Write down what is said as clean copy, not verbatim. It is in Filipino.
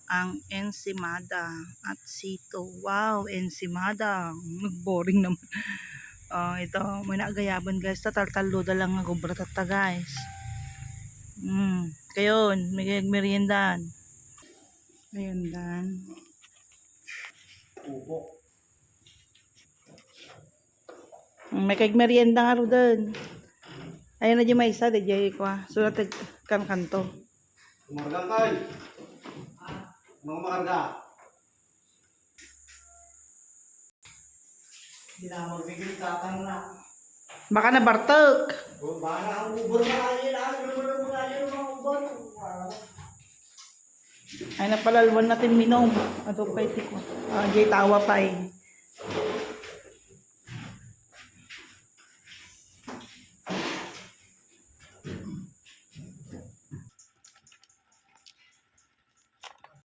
ang ensimada at sito. Wow, ensimada. Boring naman. Ito, may naagayaban guys. Tataltaluda lang ang gubra tata guys. Kayon, may meriendan. Meriendan. Upo. May kag merienda nga ro doon. Ayun na di may isa, di di ko. Sulat kan kanto. Umarga kay. Mga makarga. Hindi na magbigil tatang na. Baka na bartok. Baka ang ubod na kayo na. Mga ubod. Ay napalalwan natin minom. Ato pa iti ko. Jay tawa pa eh.